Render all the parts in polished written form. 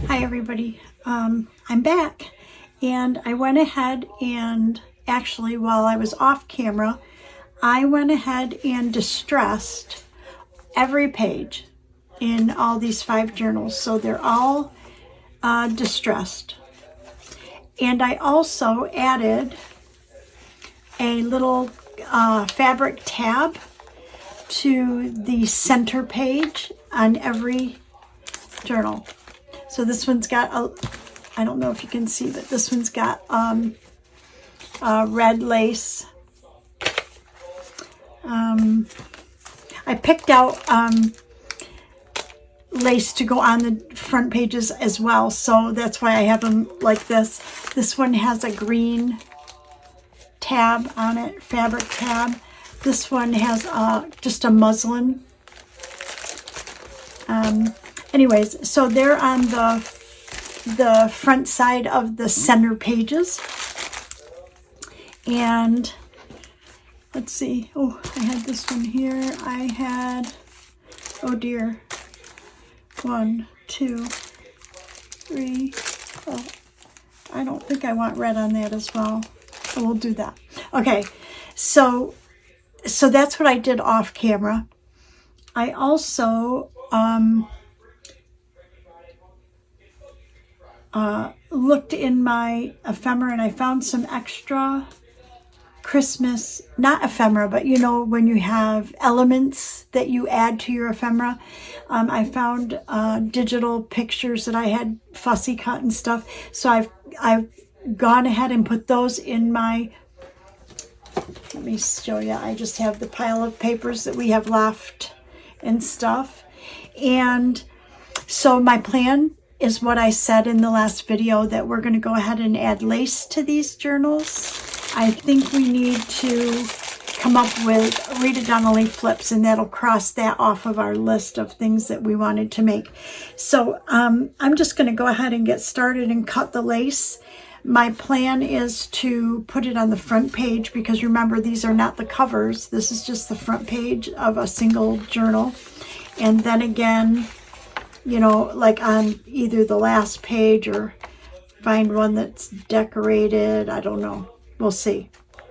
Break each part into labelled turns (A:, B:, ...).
A: Hi everybody, I'm back, and I went ahead and actually while I was off camera I went ahead and distressed every page in all these 5 journals, so they're all distressed. And I also added a little fabric tab to the center page on every journal. So this one's got I don't know if you can see, but this one's got red lace. I picked out lace to go on the front pages as well, so that's why I have them like this. This one has a green tab on it, fabric tab. This one has just a muslin. Anyways, so they're on the front side of the center pages. And let's see. Oh, I had this one here. I had, oh dear, 1, 2, 3. Oh, I don't think I want red on that as well. So we'll do that. Okay, so that's what I did off camera. I also looked in my ephemera and I found some extra Christmas, not ephemera, but you know when you have elements that you add to your ephemera. I found digital pictures that I had fussy cut and stuff, so I've gone ahead and put those in my, let me show you, I just have the pile of papers that we have left and stuff. And so my plan is what I said in the last video, that we're going to go ahead and add lace to these journals. I think we need to come up with read it down the leaf flips, and that'll cross that off of our list of things that we wanted to make. So I'm just going to go ahead and get started and cut the lace. My plan is to put it on the front page, because remember, these are not the covers. This is just the front page of a single journal. And then again, you know, like on either the last page or find one that's decorated. I don't know. We'll see.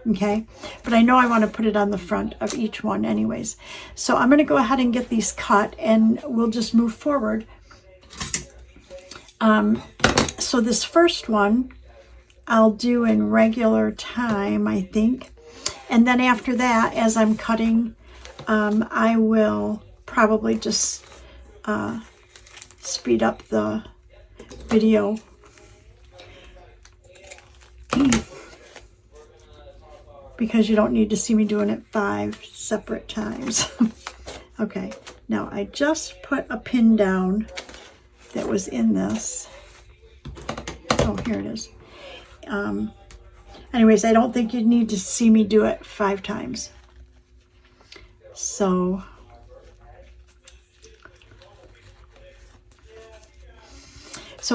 A: Okay. But I know I want to put it on the front of each one anyways. So I'm going to go ahead and get these cut and we'll just move forward. So this first one I'll do in regular time, I think. And then after that, as I'm cutting, I will probably just speed up the video. Because you don't need to see me doing it 5 separate times. Okay, now I just put a pin down that was in this. Oh, here it is. Anyways, I don't think you need to see me do it 5 times. So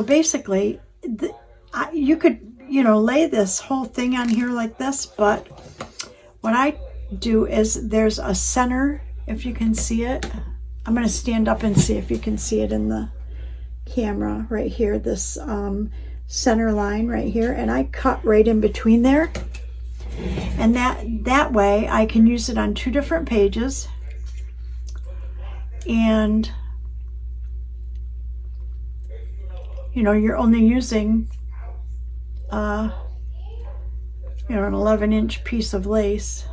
A: basically, you could, you know, lay this whole thing on here like this, but what I do is there's a center, if you can see it. I'm going to stand up and see if you can see it in the camera right here, this center line right here, and I cut right in between there. And that way I can use it on 2 different pages. And you know, you're only using you know, an 11-inch piece of lace.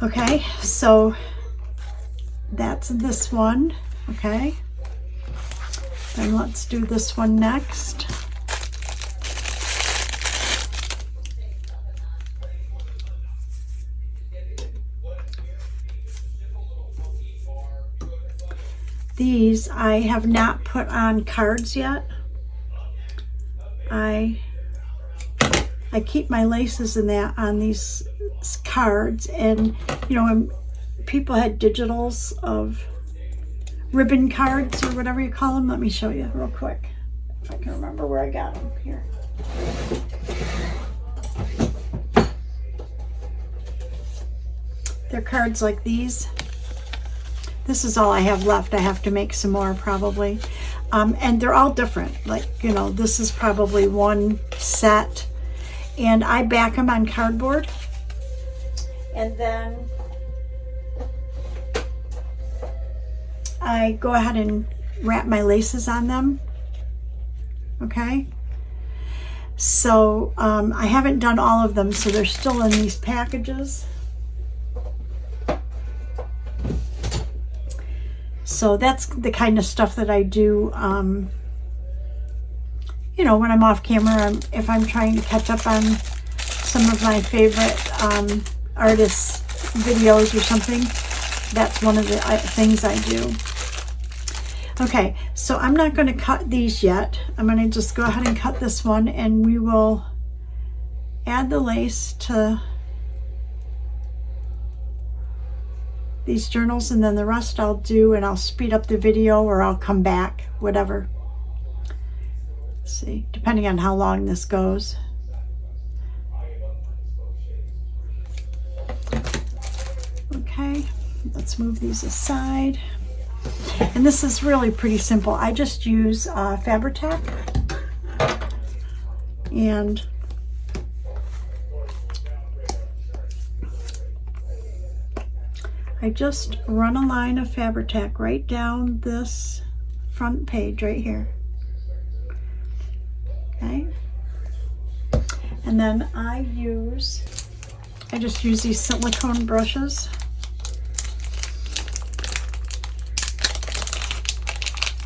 A: Okay, so that's this one. Okay, then let's do this one next. These I have not put on cards yet. I keep my laces in that on these cards, and you know, when people had digitals of ribbon cards or whatever you call them. Let me show you real quick if I can remember where I got them here. They're cards like these. This is all I have left. I have to make some more probably. And they're all different. Like, you know, this is probably one set. And I back them on cardboard. And then I go ahead and wrap my laces on them. Okay. So I haven't done all of them, so they're still in these packages. So that's the kind of stuff that I do, you know, when I'm off camera, if I'm trying to catch up on some of my favorite artists' videos or something. That's one of the things I do. Okay, so I'm not going to cut these yet. I'm going to just go ahead and cut this one, and we will add the lace to these journals, and then the rest I'll do, and I'll speed up the video or I'll come back, whatever. Let's see, depending on how long this goes. Okay, let's move these aside. And this is really pretty simple. I just use Fabri-Tac, and I just run a line of Fabri-Tac right down this front page right here. Okay. And then I just use these silicone brushes.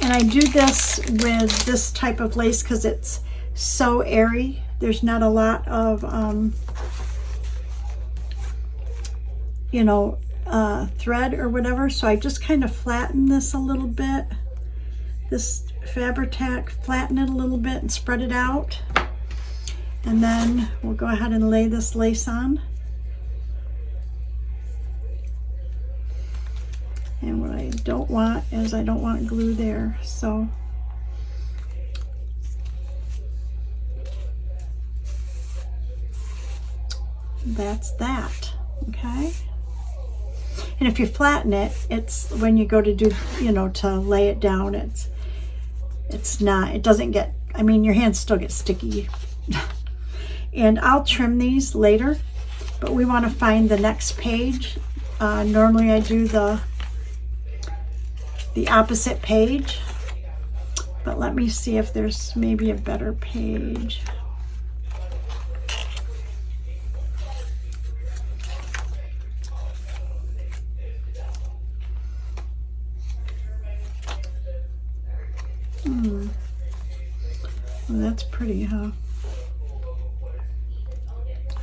A: And I do this with this type of lace because it's so airy. There's not a lot of, you know, thread or whatever. So I just kind of flatten this a little bit. This Fabri-Tac, flatten it a little bit and spread it out. And then we'll go ahead and lay this lace on. And what I don't want is I don't want glue there. So that's that, okay? And if you flatten it, it's when you go to do, you know, to lay it down, it's not, it doesn't get, I mean, your hands still get sticky. And I'll trim these later, but we want to find the next page. Normally I do the opposite page, but let me see if there's maybe a better page. Well, that's pretty, huh?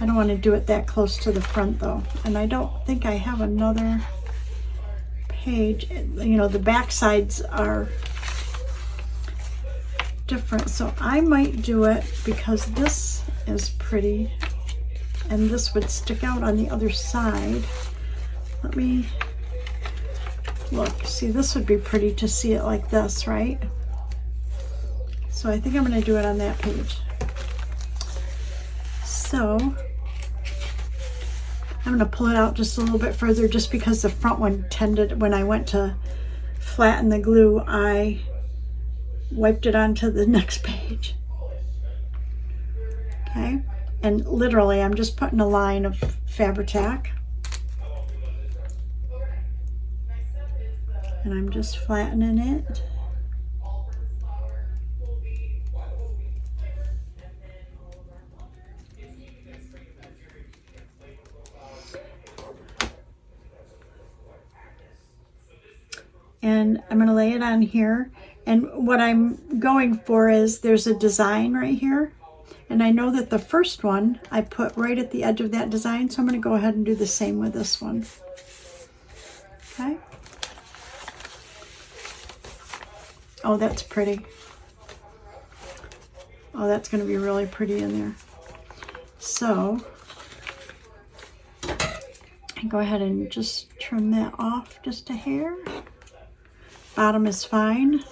A: I don't want to do it that close to the front though, and I don't think I have another page. You know, the back sides are different, so I might do it because this is pretty and this would stick out on the other side. Let me look. See, this would be pretty to see it like this, right? So I think I'm going to do it on that page. So I'm going to pull it out just a little bit further, just because the front one tended, when I went to flatten the glue, I wiped it onto the next page. Okay, and literally I'm just putting a line of Fabri-Tac, and I'm just flattening it. And I'm going to lay it on here. And what I'm going for is, there's a design right here. And I know that the first one I put right at the edge of that design. So I'm going to go ahead and do the same with this one. Okay. Oh, that's pretty. Oh, that's going to be really pretty in there. So I go ahead and just trim that off just a hair. Bottom is fine.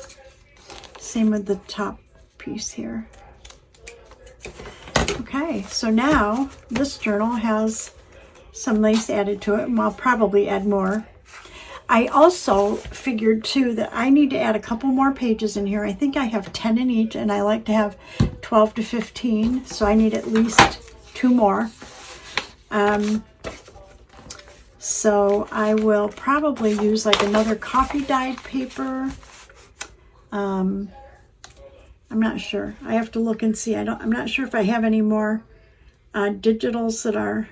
A: Same with the top piece here. Okay, so now this journal has some lace added to it, and I'll probably add more. I also figured too that I need to add a couple more pages in here. I think I have 10 in each, and I like to have 12 to 15, so I need at least 2 more. So I will probably use like another coffee dyed paper. I'm not sure. I have to look and see. I'm not sure if I have any more digitals that are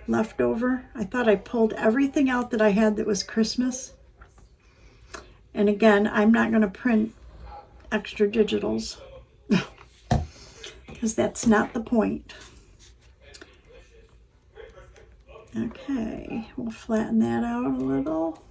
A: left over. I thought I pulled everything out that I had that was Christmas. And again, I'm not going to print extra digitals because that's not the point. Okay, we'll flatten that out a little.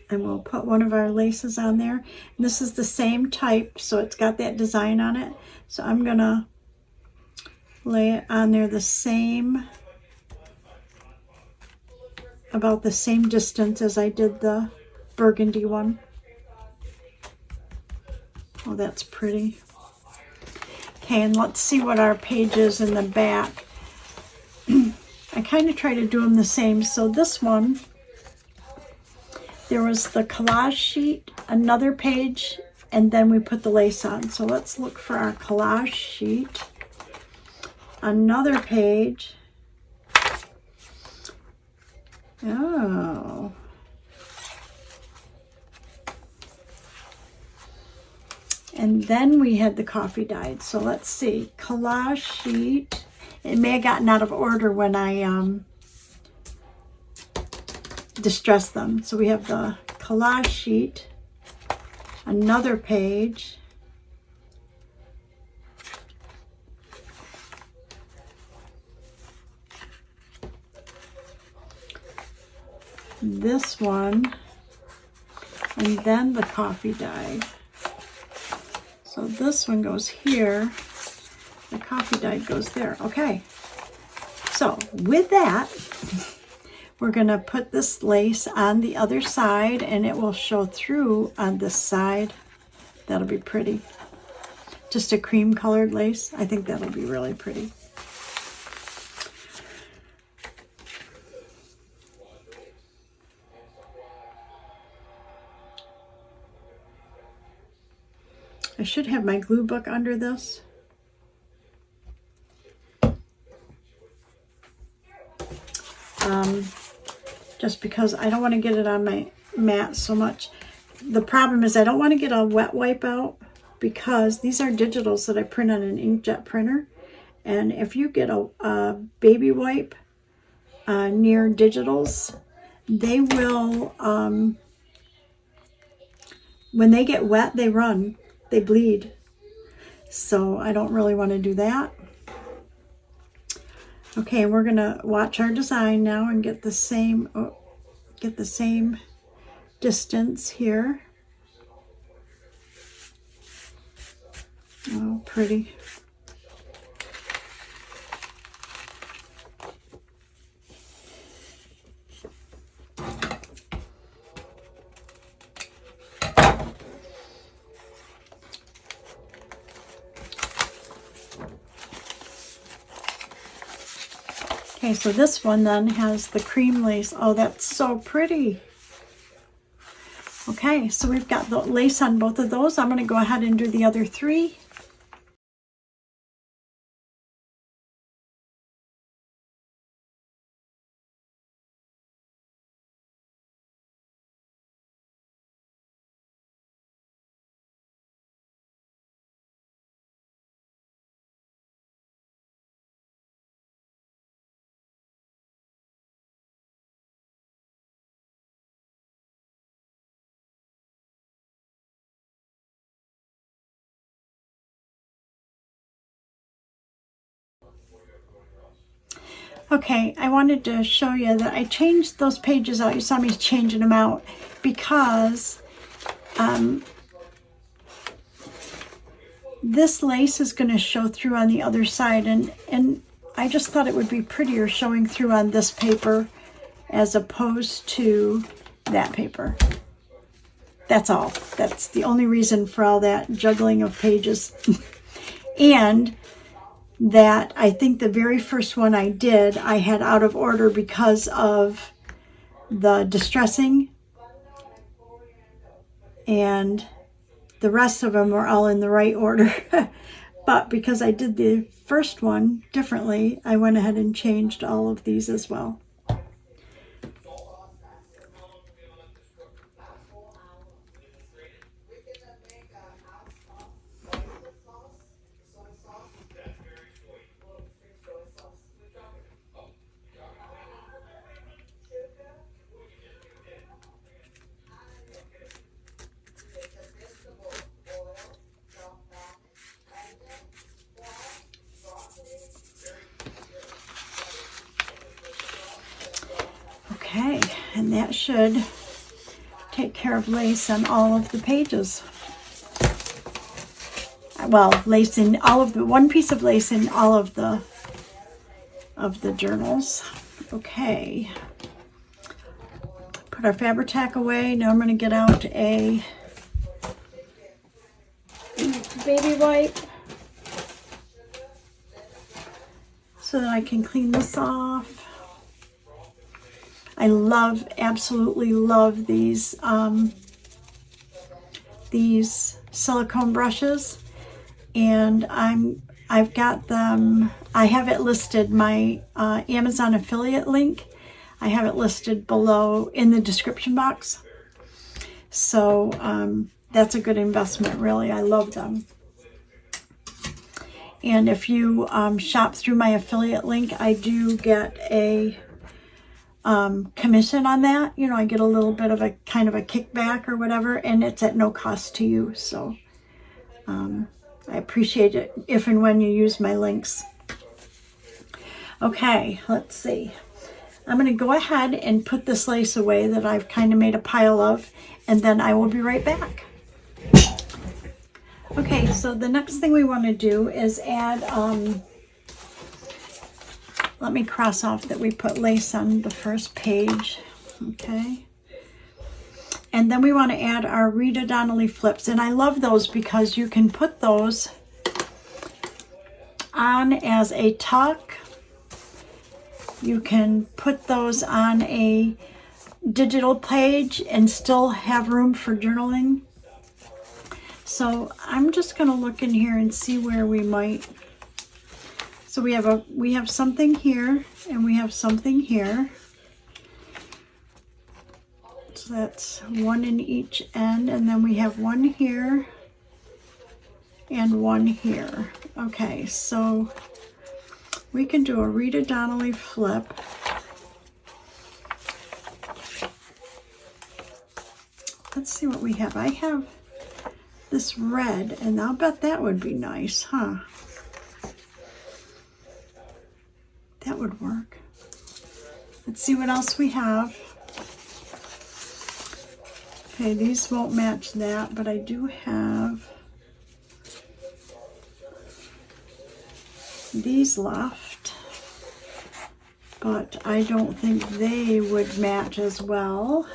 A: And we'll put one of our laces on there. And this is the same type, so it's got that design on it. So I'm gonna lay it on there the same, about the same distance as I did the burgundy one. Oh, that's pretty. Okay, and let's see what our page is in the back. I kind of try to do them the same. So this one, there was the collage sheet, another page, and then we put the lace on. So let's look for our collage sheet. Another page. Oh. And then we had the coffee dyed. So let's see. Collage sheet. It may have gotten out of order when I distressed them. So we have the collage sheet, another page, this one, and then the coffee dye. So this one goes here, the coffee dye goes there. Okay, so with that, we're going to put this lace on the other side, and it will show through on this side. That'll be pretty. Just a cream colored lace. I think that'll be really pretty. I should have my glue book under this. Just because I don't want to get it on my mat so much. The problem is I don't want to get a wet wipe out, because these are digitals that I print on an inkjet printer. And if you get a baby wipe near digitals, they will, when they get wet, they run, they bleed. So I don't really want to do that. Okay, we're gonna watch our design now and get the same distance here. Oh, pretty. Okay, so this one then has the cream lace. Oh, that's so pretty. Okay, so we've got the lace on both of those. I'm going to go ahead and do the other 3. Okay, I wanted to show you that I changed those pages out. You saw me changing them out because this lace is going to show through on the other side, and I just thought it would be prettier showing through on this paper as opposed to that paper. That's all. That's the only reason for all that juggling of pages. And that I think the very first one I did, I had out of order because of the distressing, and the rest of them were all in the right order. But because I did the first one differently, I went ahead and changed all of these as well. Okay, and that should take care of lace on all of the pages. Well, lace in all of the, one piece of lace in all of the journals. Okay. Put our Fabri-Tac away. Now I'm going to get out a baby wipe so that I can clean this off. I love, absolutely love these silicone brushes, and I've got them. I have it listed, my Amazon affiliate link. I have it listed below in the description box. So that's a good investment, really. I love them. And if you shop through my affiliate link, I do get a commission on that. You know, I get a little bit of a kind of a kickback or whatever, and it's at no cost to you. So I appreciate it if and when you use my links. Okay, let's see. I'm going to go ahead and put this lace away that I've kind of made a pile of, and then I will be right back. Okay, so the next thing we want to do is add, let me cross off that we put lace on the first page, okay? And then we want to add our Rita Donnelly flips, and I love those because you can put those on as a tuck. You can put those on a digital page and still have room for journaling. So I'm just going to look in here and see where we might. So we have something here and we have something here. So that's one in each end, and then we have one here and one here. Okay, so we can do a Rita Donnelly flip. Let's see what we have. I have this red, and I'll bet that would be nice, huh? That would work. Let's see what else we have. Okay, these won't match that, but I do have these left, but I don't think they would match as well.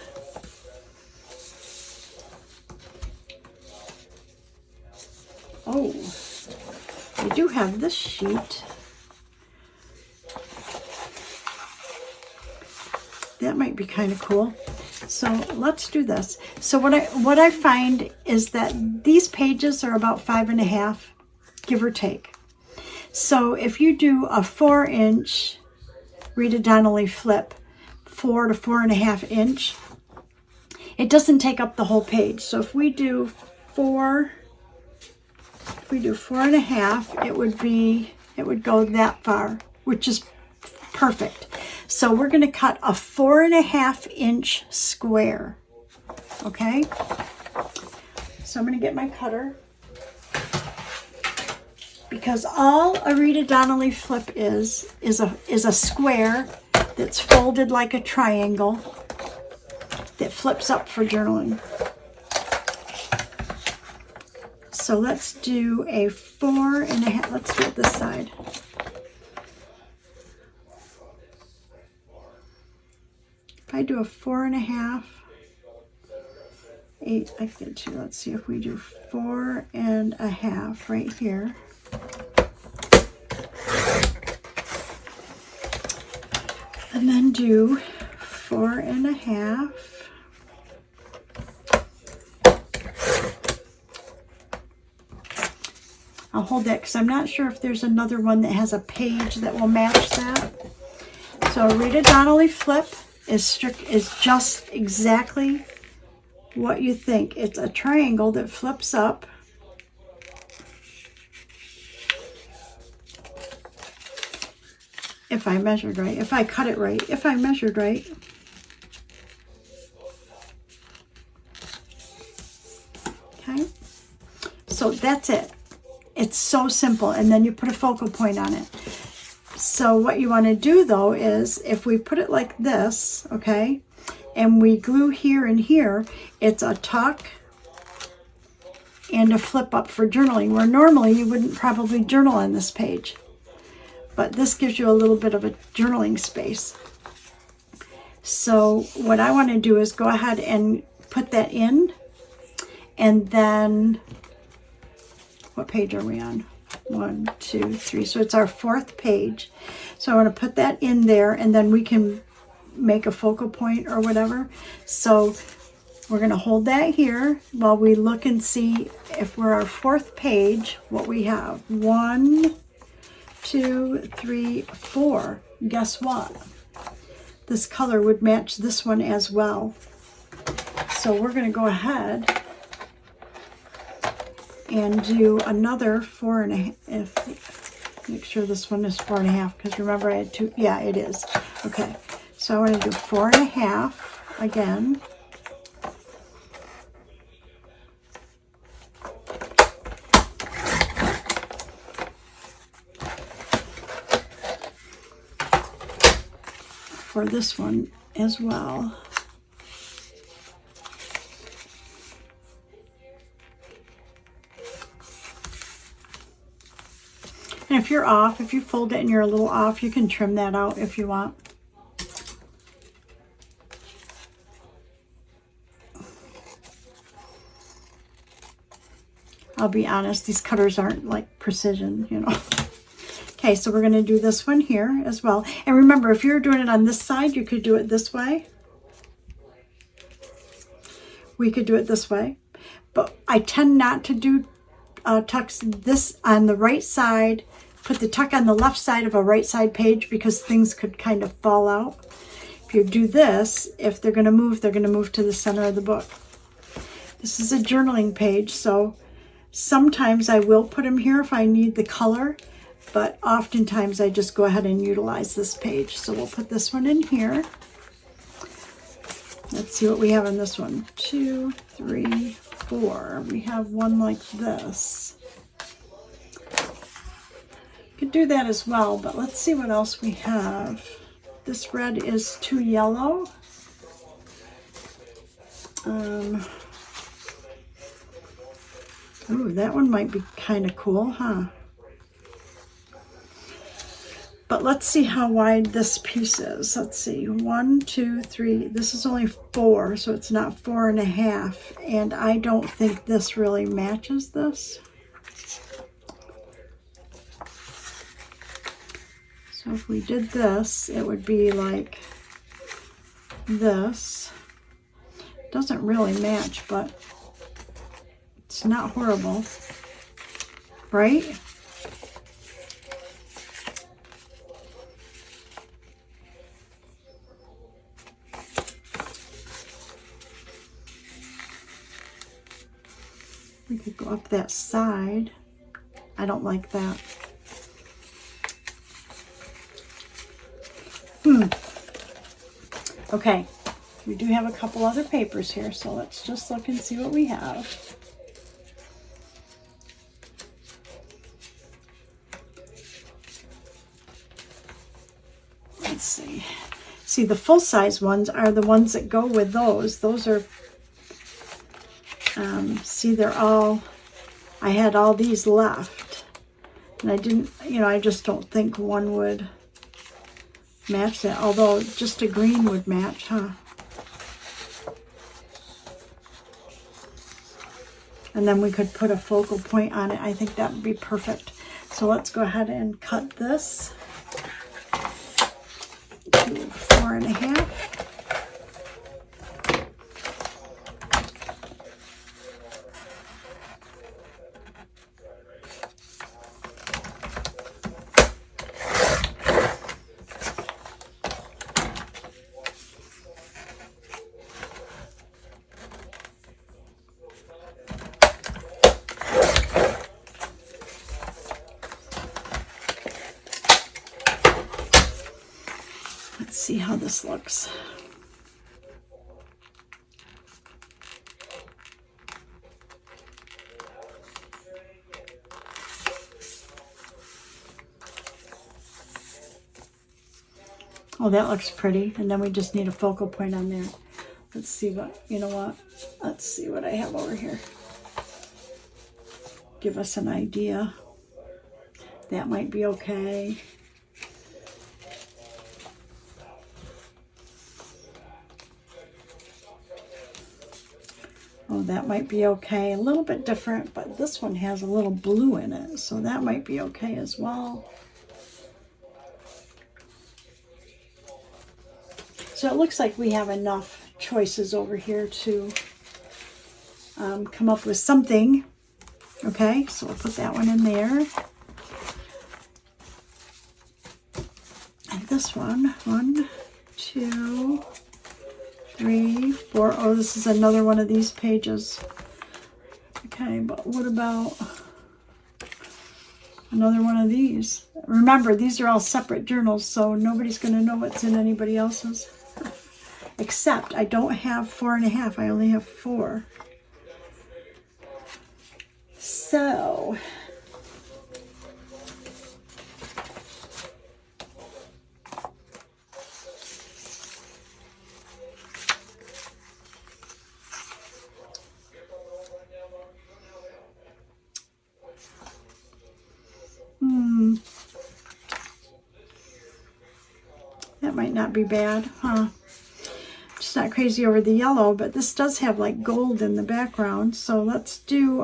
A: Oh, I do have this sheet. That might be kind of cool. So let's do this. So what I find is that these pages are about 5.5, give or take. So if you do a 4-inch Rita Donnelly flip, 4 to 4.5 inch, it doesn't take up the whole page. So if we do 4.5, it would go that far, which is perfect. So we're going to cut a 4.5 inch square. Okay. So I'm going to get my cutter, because all a Rita Donnelly flip is a square that's folded like a triangle that flips up for journaling. So let's do a 4.5. Let's do it this side. If I do a 4.5 8, I get 2. Let's see if we do 4.5 right here. And then do 4.5. I'll hold that because I'm not sure if there's another one that has a page that will match that. So Rita Donnelly flip is just exactly what you think. It's a triangle that flips up. If I measured right, if I cut it right, if I measured right. Okay, so that's it. It's so simple, and then you put a focal point on it. So what you want to do though is, if we put it like this, okay, and we glue here and here, it's a tuck and a flip up for journaling, where normally you wouldn't probably journal on this page. But this gives you a little bit of a journaling space. So what I want to do is go ahead and put that in, and then, what page are we on? 1, 2, 3. So it's our 4th page. So I want to put that in there, and then we can make a focal point or whatever. So we're going to hold that here while we look and see if we're our 4th page, what we have. 1, 2, 3, 4. Guess what? This color would match this one as well. So we're going to go ahead and do another 4.5. Make sure this one is 4.5, because remember I had 2. Yeah, it is. Okay, so I want to do 4.5 again. For this one as well. And if you're off, if you fold it and you're a little off, you can trim that out if you want. I'll be honest, these cutters aren't like precision, you know. Okay, so we're going to do this one here as well. And remember, if you're doing it on this side, you could do it this way. We could do it this way. But I tend not to do tucks this on the right side. Put the tuck on the left side of a right side page, because things could kind of fall out. If you do this, if they're going to move to the center of the book. This is a journaling page, so sometimes I will put them here if I need the color. But oftentimes I just go ahead and utilize this page. So we'll put this one in here. Let's see what we have in this one. 2, 3, 4. We have one like this. Could do that as well, but let's see what else we have. This red is too yellow. Ooh, that one might be kind of cool, huh? But let's see how wide this piece is. Let's see, 1, 2, 3. This is only 4, so it's not 4.5. And I don't think this really matches this. So if we did this, it would be like this. Doesn't really match, but it's not horrible, right? We could go up that side. I don't like that. Okay, we do have a couple other papers here, so let's just look and see what we have. Let's see. See, the full-size ones are the ones that go with those. Those are, see, they're all, I had all these left. And I didn't, you know, I just don't think one would match that. Although just a green would match, huh? And then we could put a focal point on it. I think that would be perfect. So let's go ahead and cut this to 4.5. Let's see how this looks. Oh, that looks pretty. And then we just need a focal point on there. Let's see what, you know what? Let's see what I have over here. Give us an idea. That might be okay. Oh, that might be okay. A little bit different, but this one has a little blue in it, so that might be okay as well. So it looks like we have enough choices over here to come up with something. Okay, so we'll put that one in there. And this one, 1, 2, 3, 4. Oh, this is another one of these pages. Okay, but what about another one of these? Remember, these are all separate journals, so nobody's going to know what's in anybody else's. Except I don't have 4.5. I only have 4. So that might not be bad, huh? Just not crazy over the yellow, but this does have like gold in the background. So let's do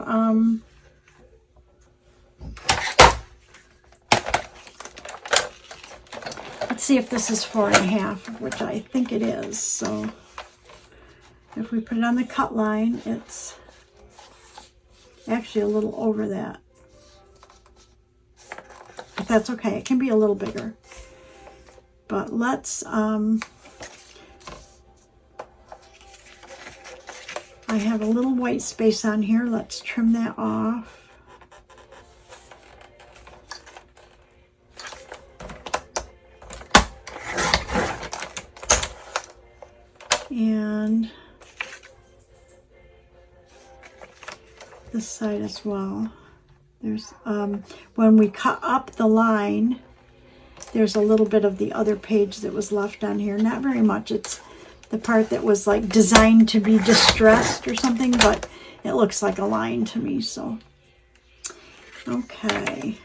A: let's see if this is 4.5, which I think it is. So if we put it on the cut line, it's actually a little over that. But that's okay. It can be a little bigger. But let's I have a little white space on here. Let's trim that off. And this side as well. There's when we cut up the line, there's a little bit of the other page that was left on here. Not very much. It's the part that was like designed to be distressed or something, but it looks like a line to me. So okay,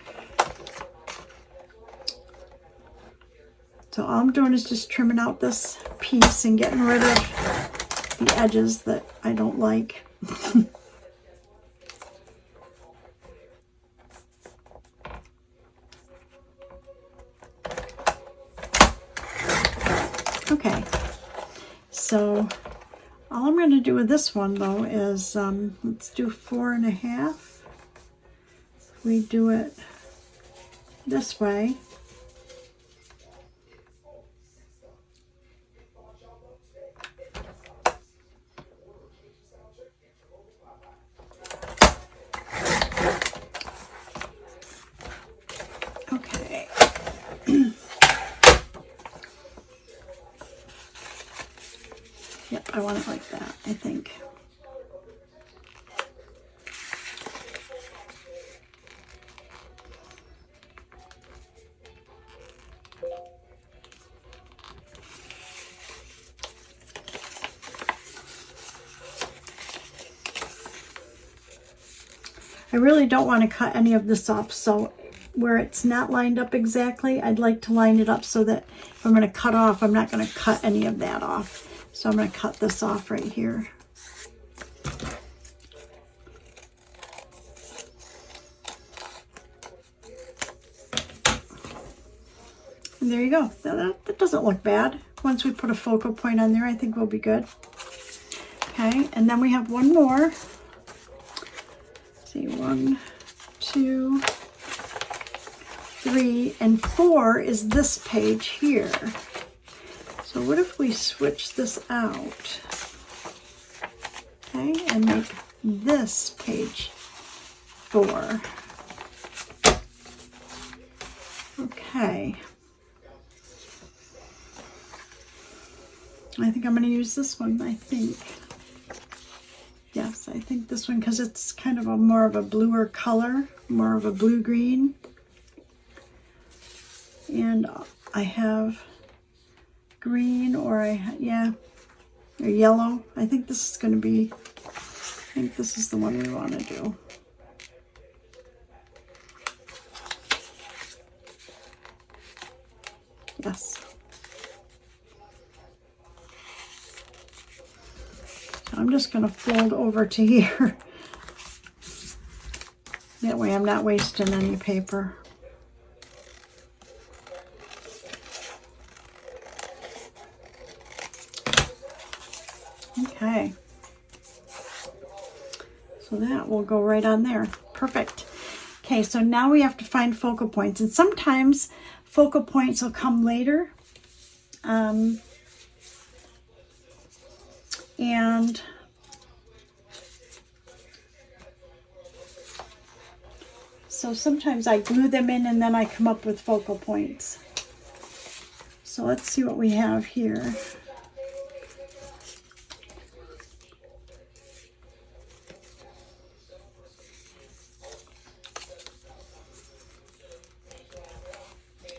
A: so all I'm doing is just trimming out this piece and getting rid of the edges that I don't like. Okay, so all I'm going to do with this one though is let's do 4.5. We do it this way. Okay. Yep, I want it like that, I think. I really don't want to cut any of this off, so where it's not lined up exactly, I'd like to line it up so that if I'm going to cut off, I'm not going to cut any of that off. So I'm going to cut this off right here. There you go. That doesn't look bad. Once we put a focal point on there, I think we'll be good. Okay, and then we have one more. Let's see, 1, 2, 3, and 4 is this page here. So what if we switch this out? Okay, and make this page 4. Okay. I think I'm going to use this one, I think. Yes, I think this one, because it's kind of a more of a bluer color, more of a blue-green. And I have green, or or yellow. I think this is going to be, I think this is the one we want to do. Yes. So I'm just going to fold over to here. That way I'm not wasting any paper. Okay. So that will go right on there. Perfect. Okay, so now we have to find focal points. And sometimes focal points will come later. And so sometimes I glue them in and then I come up with focal points. So let's see what we have here.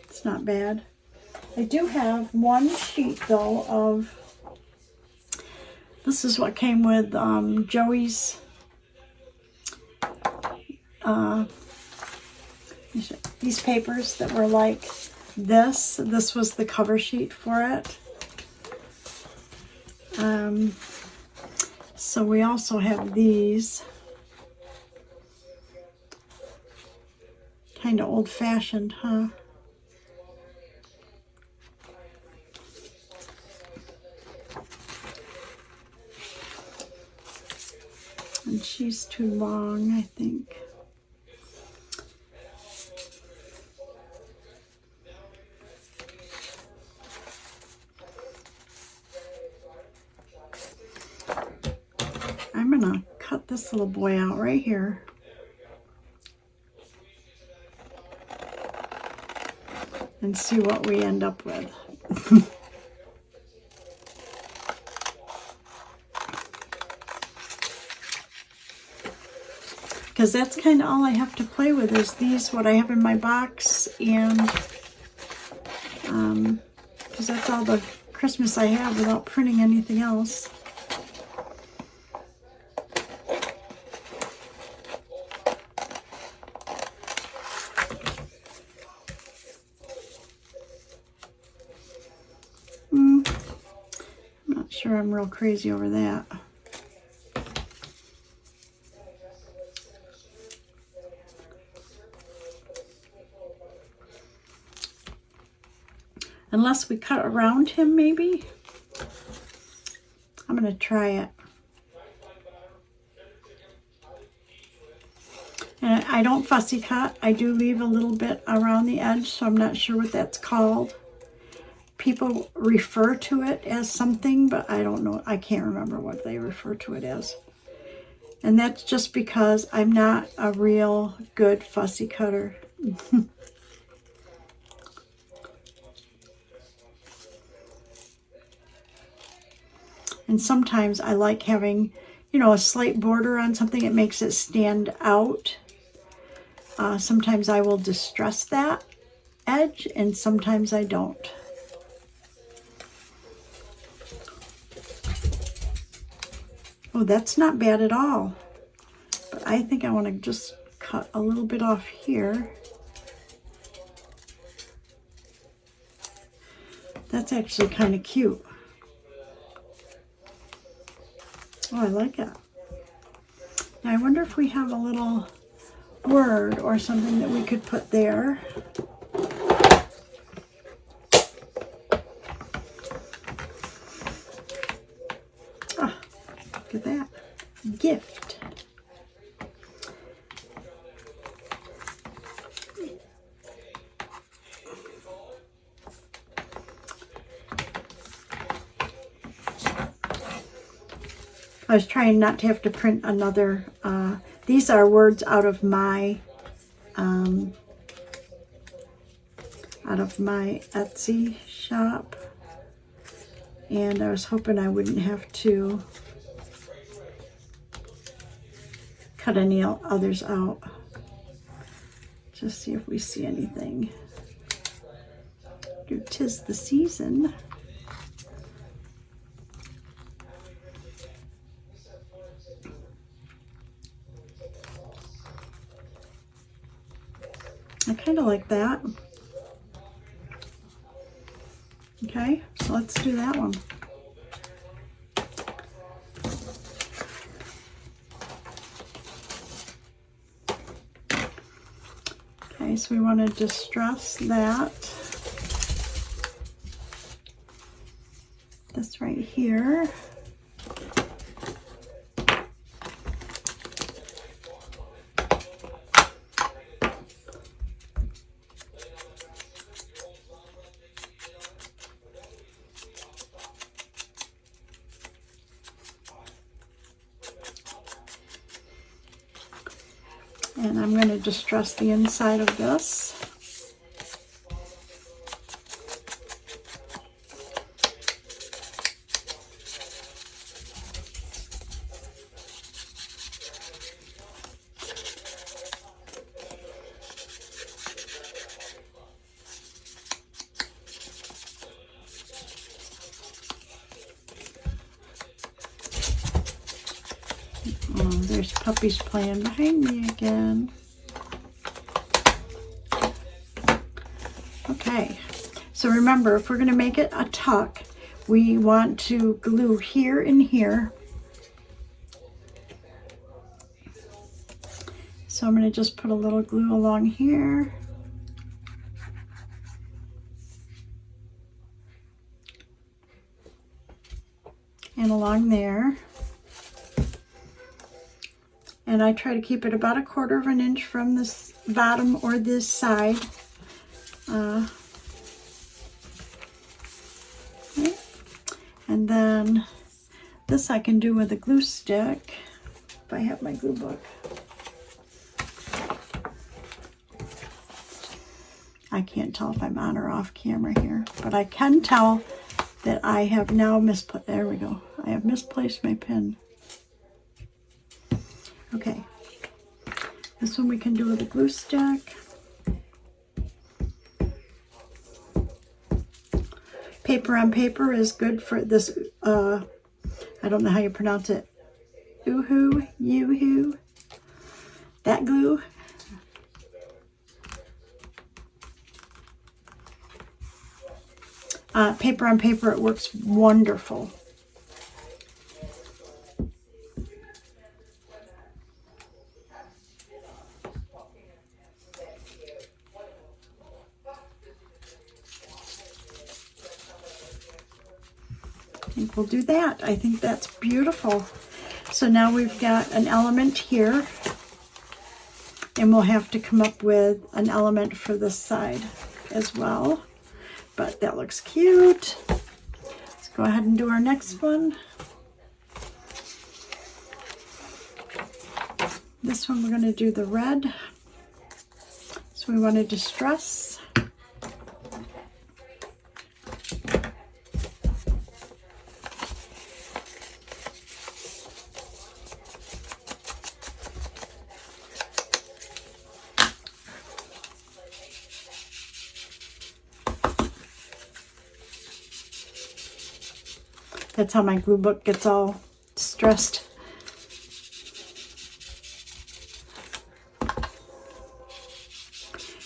A: It's not bad. I do have one sheet though of, this is what came with Joey's these papers that were like this. This was the cover sheet for it. So we also have these. Kind of old-fashioned, huh? And she's too long, I think. I'm gonna cut this little boy out right here. And see what we end up with. Because that's kind of all I have to play with is these, what I have in my box, and because that's all the Christmas I have without printing anything else. I'm not sure I'm real crazy over that. Unless we cut around him, maybe. I'm going to try it. And I don't fussy cut. I do leave a little bit around the edge, so I'm not sure what that's called. People refer to it as something, but I don't know. I can't remember what they refer to it as. And that's just because I'm not a real good fussy cutter. And sometimes I like having, you know, a slight border on something. It makes it stand out. Sometimes I will distress that edge, and sometimes I don't. Oh, that's not bad at all. But I think I want to just cut a little bit off here. That's actually kind of cute. Oh, I like it. Now I wonder if we have a little word or something that we could put there. I was trying not to have to print another. These are words out of my Etsy shop, and I was hoping I wouldn't have to cut any others out. Just see if we see anything. 'Tis the season. I kind of like that. Okay, so let's do that one. Okay, so we want to distress that. This right here. And I'm going to distress the inside of this. Oh, there's puppies playing behind me again. Okay, so remember, if we're going to make it a tuck, we want to glue here and here. So I'm going to just put a little glue along here. And along there. And I try to keep it about 1/4 of an inch from this bottom or this side. Okay. And then this I can do with a glue stick, if I have my glue book. I can't tell if I'm on or off camera here, but I can tell that I have now misplaced, there we go. I have misplaced my pen. Okay, this one we can do with a glue stick. Paper on paper is good for this, I don't know how you pronounce it. Yoo-hoo, yoo-hoo, that glue. Paper on paper, it works wonderful. I think we'll do that. I think that's beautiful. So now we've got an element here, and we'll have to come up with an element for this side as well. But that looks cute. Let's go ahead and do our next one. This one we're going to do the red. So we want to distress. That's how my glue book gets all stressed.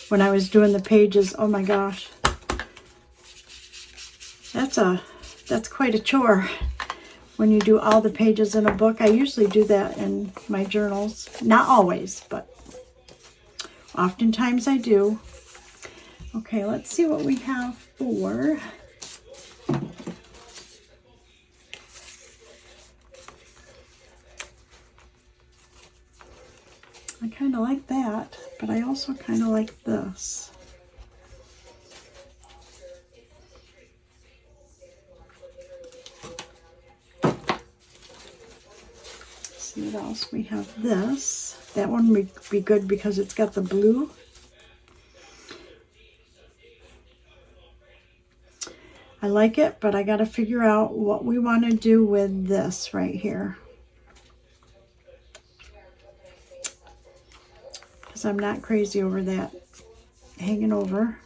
A: When I was doing the pages, oh my gosh. That's quite a chore when you do all the pages in a book. I usually do that in my journals. Not always, but oftentimes I do. Okay, let's see what we have for. I kind of like that, but I also kind of like this. what else? We have this. That one would be good because it's got the blue. I like it, but I got to figure out what we want to do with this right here. Because I'm not crazy over that hanging over.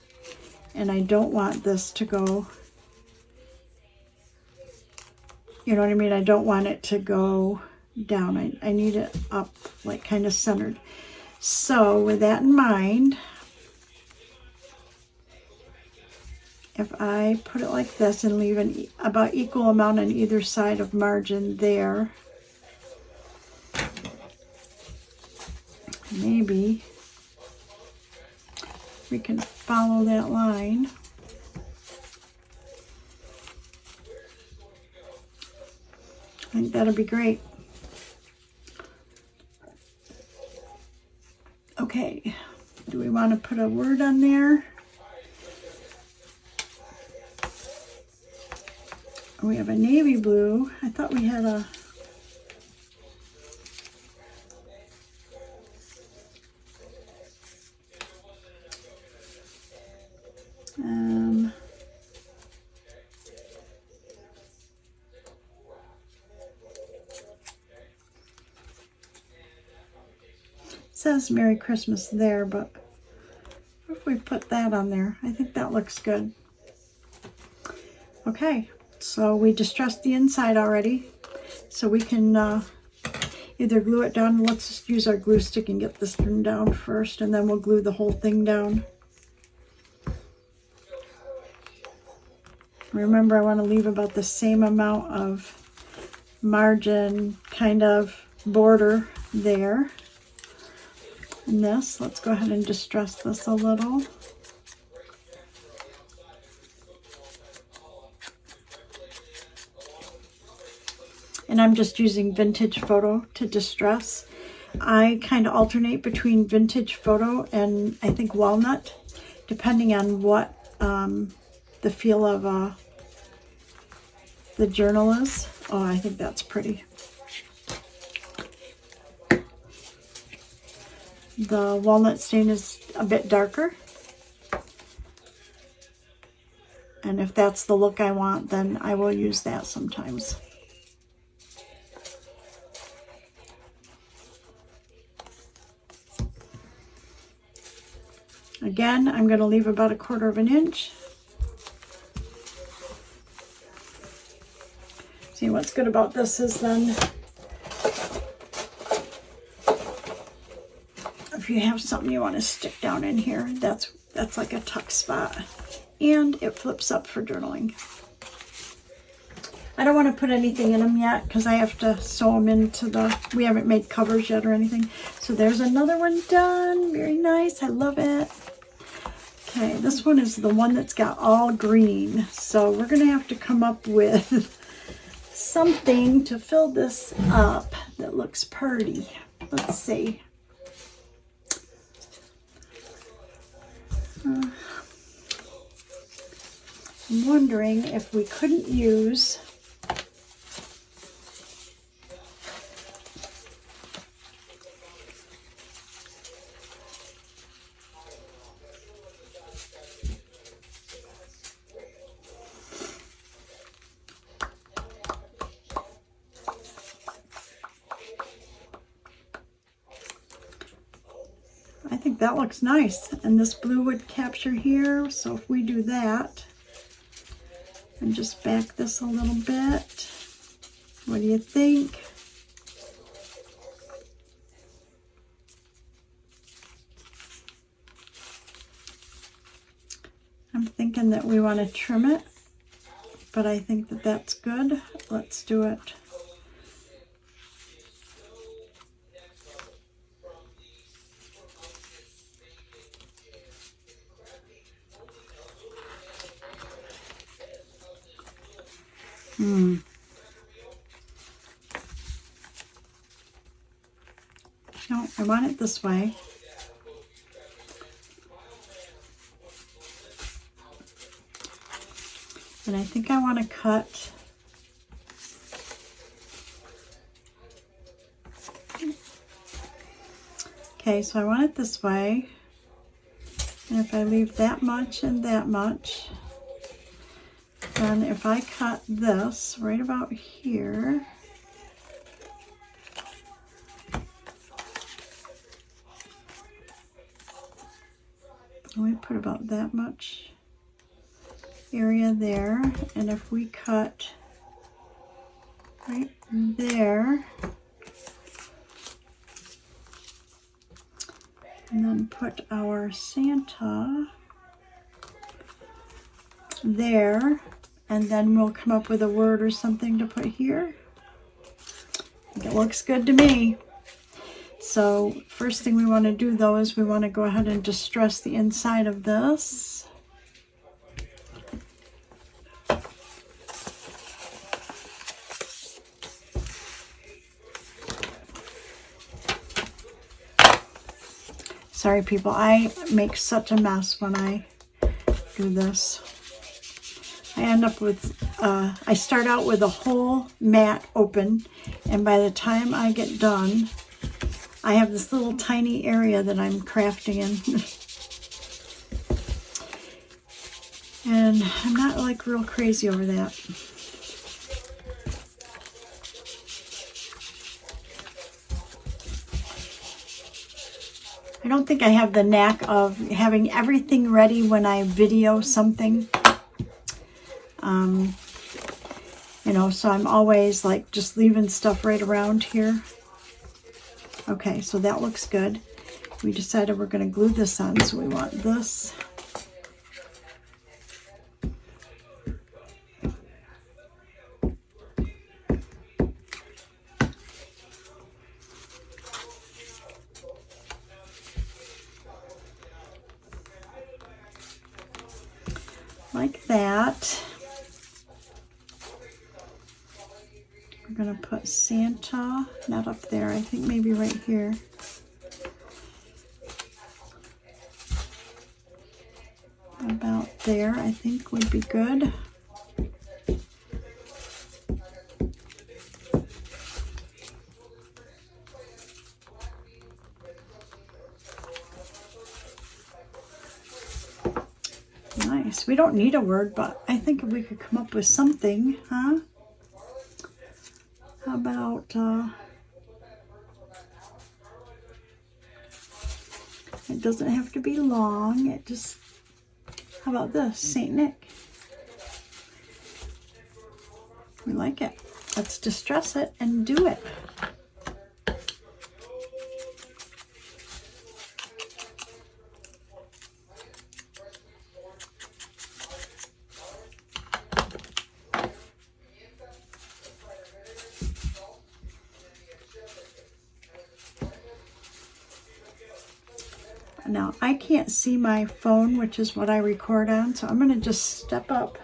A: And I don't want this to go, you know what I mean? I don't want it to go down. I need it up, like kind of centered. So with that in mind, if I put it like this and leave an about equal amount on either side of margin there, maybe we can follow that line. I think that'll be great. Okay, do we want to put a word on there? We have a navy blue. I thought we had a... It says Merry Christmas there, but if we put that on there, I think that looks good. Okay, so we distressed the inside already, so we can either glue it down. Let's just use our glue stick and get this thing down first, and then we'll glue the whole thing down. Remember, I want to leave about the same amount of margin, kind of border there. And this, let's go ahead and distress this a little. And I'm just using Vintage Photo to distress. I kind of alternate between Vintage Photo and I think Walnut, depending on what the feel of the journal is. Oh, I think that's pretty. The walnut stain is a bit darker. And if that's the look I want, then I will use that sometimes. Again, I'm going to leave about 1/4 inch. See, what's good about this is then if you have something you want to stick down in here, that's like a tuck spot. And it flips up for journaling. I don't want to put anything in them yet because I have to sew them into the, we haven't made covers yet or anything. So there's another one done. Very nice. I love it. Okay, this one is the one that's got all green. So we're going to have to come up with something to fill this up that looks pretty. Let's see. I'm wondering if we couldn't use I think that looks nice, and this blue would capture here. So if we do that and just back this a little bit, what do you think? I'm thinking that we want to trim it, but I think that that's good. Let's do it. No, I want it this way. And I think I want to cut Okay, so I want it this way. And if I leave that much and that much, then if I cut this right about here, we put about that much area there, and if we cut right there, and then put our Santa there, and then we'll come up with a word or something to put here. I think it looks good to me. So first thing we want to do though is we want to go ahead and distress the inside of this. Sorry people, I make such a mess when I do this. I end up with, I start out with a whole mat open, and by the time I get done, I have this little tiny area that I'm crafting in. And I'm not like real crazy over that. I don't think I have the knack of having everything ready when I video something. You know, so I'm always like just leaving stuff right around here. Okay, so that looks good. We decided we're going to glue this on, so we want this. Like that. We're going to put Santa, not up there, I think maybe right here. About there, I think would be good. Nice. We don't need a word, but I think if we could come up with something, huh? How about, it doesn't have to be long, it just, how about this, Saint Nick? We like it. Let's distress it and do it. Now, I can't see my phone, which is what I record on, so I'm going to just step up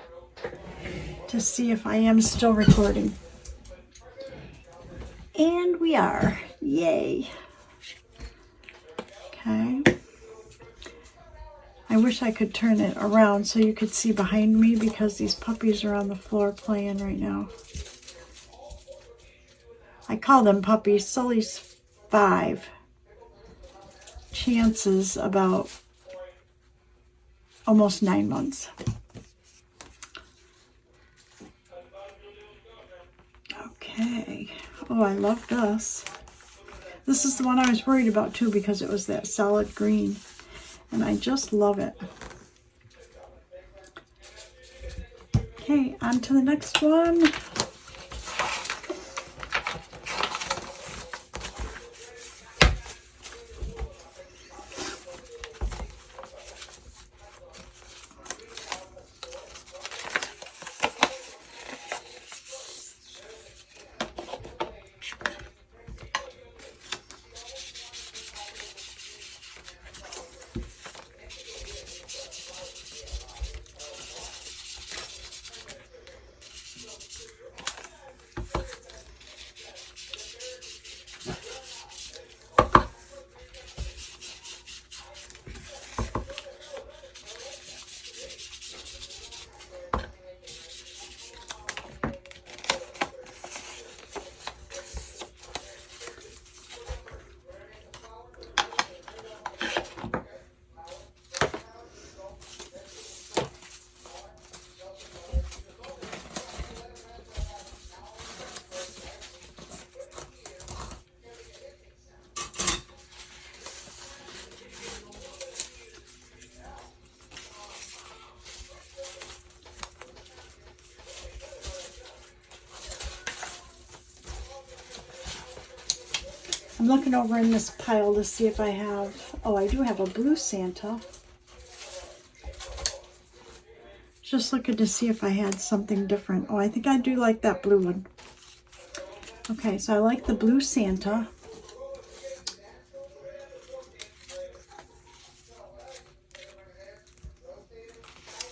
A: to see if I am still recording. And we are. Yay. Okay. I wish I could turn it around so you could see behind me, because these puppies are on the floor playing right now. I call them puppies. Sully's 5. Chances about almost 9 months. Okay. Oh, I love this. This is the one I was worried about too, because it was that solid green, and I just love it. Okay, on to the next one. I'm looking over in this pile to see if I have, oh, I do have a blue Santa. Just looking to see if I had something different. Oh, I think I do like that blue one. Okay, so I like the blue Santa.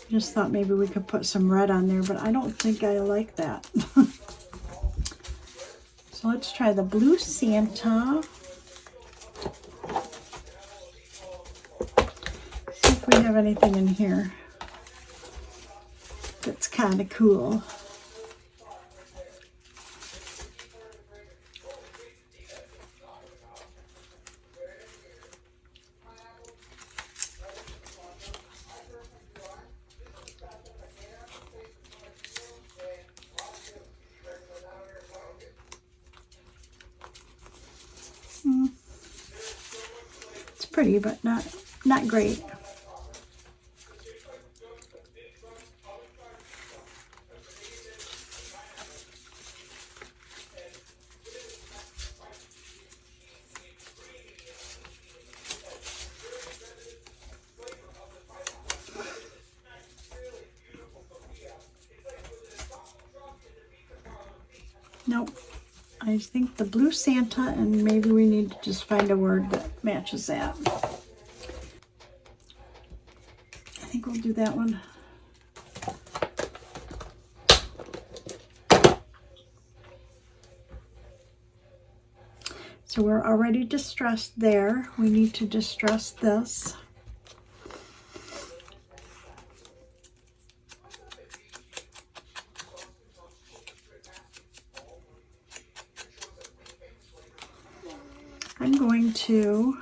A: Just thought maybe we could put some red on there, but I don't think I like that. So let's try the blue Santa. See if we have anything in here that's kind of cool. It's pretty, but not great. Nope. I think the blue Santa, and maybe we need to just find a word that matches that. I think we'll do that one. So we're already distressed there. We need to distress this. I'm going to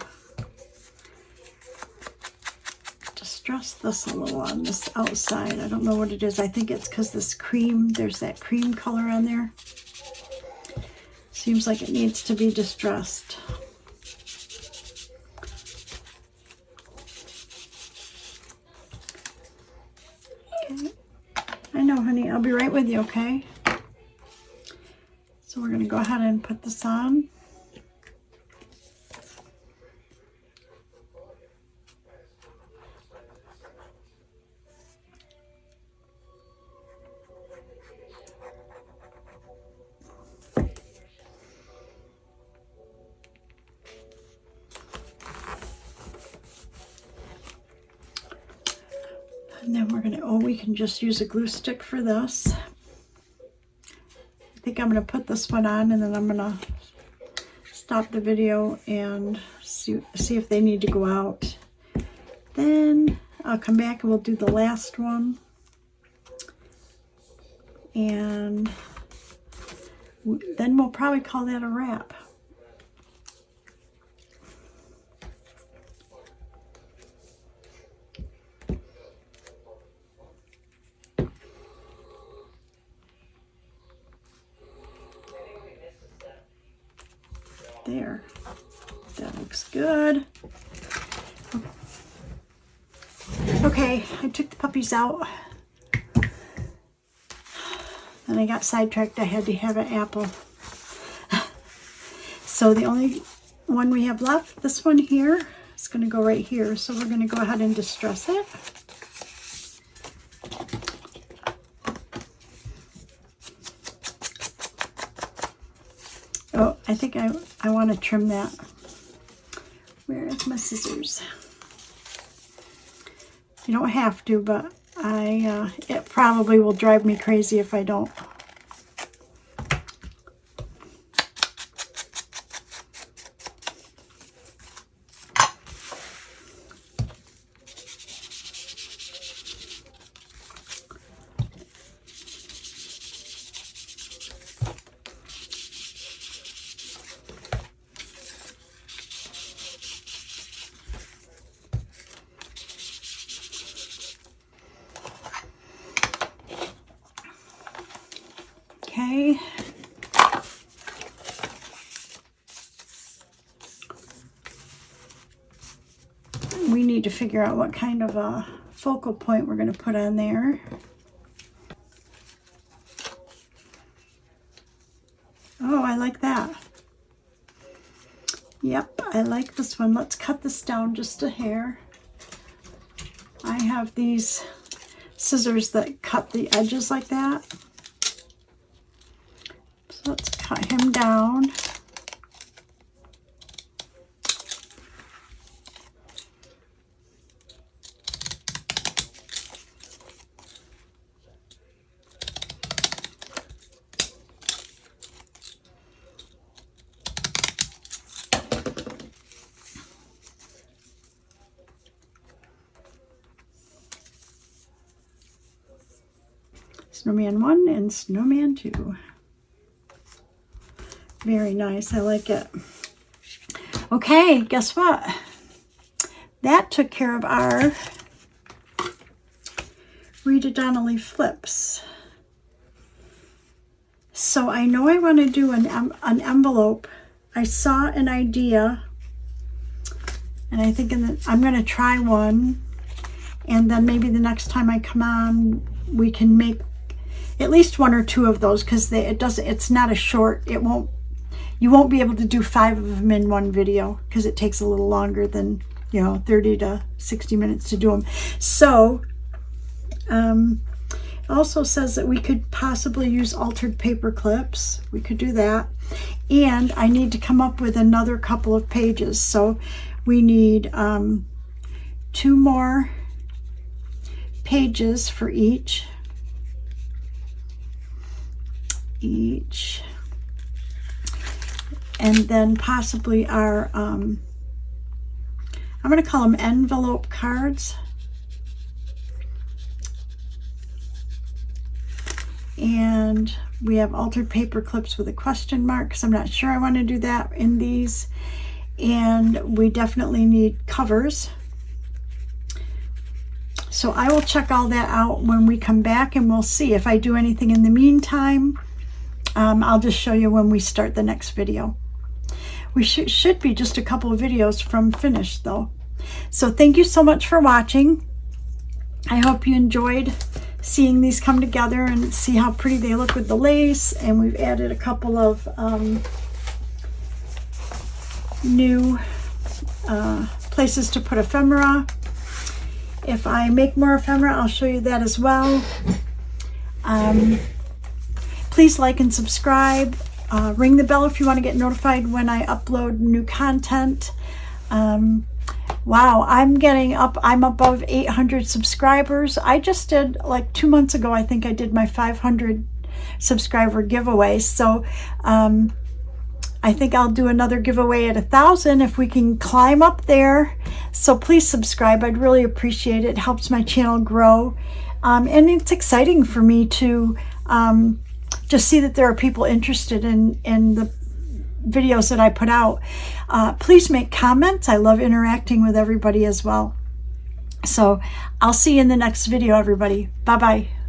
A: distress this a little on this outside. I don't know what it is. I think it's because this cream, there's that cream color on there. Seems like it needs to be distressed. Okay. I know, honey. I'll be right with you, okay? So we're going to go ahead and put this on. And then we're going to, we can just use a glue stick for this. I think I'm going to put this one on, and then I'm going to stop the video and see if they need to go out. Then I'll come back and we'll do the last one. And then we'll probably call that a wrap. There, that looks good. Okay, I took the puppies out and I got sidetracked. I had to have an apple. So the only one we have left, this one here, is going to go right here. So we're going to go ahead and distress it. Oh, I think I want to trim that. Where is my scissors? You don't have to, but it probably will drive me crazy if I don't. Okay. We need to figure out what kind of a focal point we're going to put on there. Oh, I like that. I like this one. Let's cut this down just a hair. I have these scissors that cut the edges like that. So let's cut him down. Snowman 1 and Snowman 2. Very nice. I like it. Okay, guess what? That took care of our Rita Donnelly flips. So I know I want to do an envelope. I saw an idea, and I think I'm going to try one, and then maybe the next time I come on, we can make at least 1 or 2 of those, because it's not a short. You won't be able to do 5 of them in one video, because it takes a little longer than 30 to 60 minutes to do them. So it also says that we could possibly use altered paper clips. We could do that, and I need to come up with another couple of pages. So we need 2 more pages for each, and then possibly our I'm going to call them envelope cards, and we have altered paper clips with a question mark, because I'm not sure I want to do that in these, and we definitely need covers. So I will check all that out when we come back, and we'll see if I do anything in the meantime. I'll just show you when we start the next video. We should be just a couple of videos from finished though. So thank you so much for watching. I hope you enjoyed seeing these come together and see how pretty they look with the lace. And we've added a couple of new places to put ephemera. If I make more ephemera, I'll show you that as well. Please like and subscribe. Ring the bell if you want to get notified when I upload new content. Wow, I'm above 800 subscribers. I just did, like 2 months ago, I think I did my 500 subscriber giveaway. So I think I'll do another giveaway at 1,000 if we can climb up there. So please subscribe. I'd really appreciate it. It helps my channel grow. And it's exciting for me to just see that there are people interested in the videos that I put out. Please make comments. I love interacting with everybody as well. So I'll see you in the next video, everybody. Bye-bye.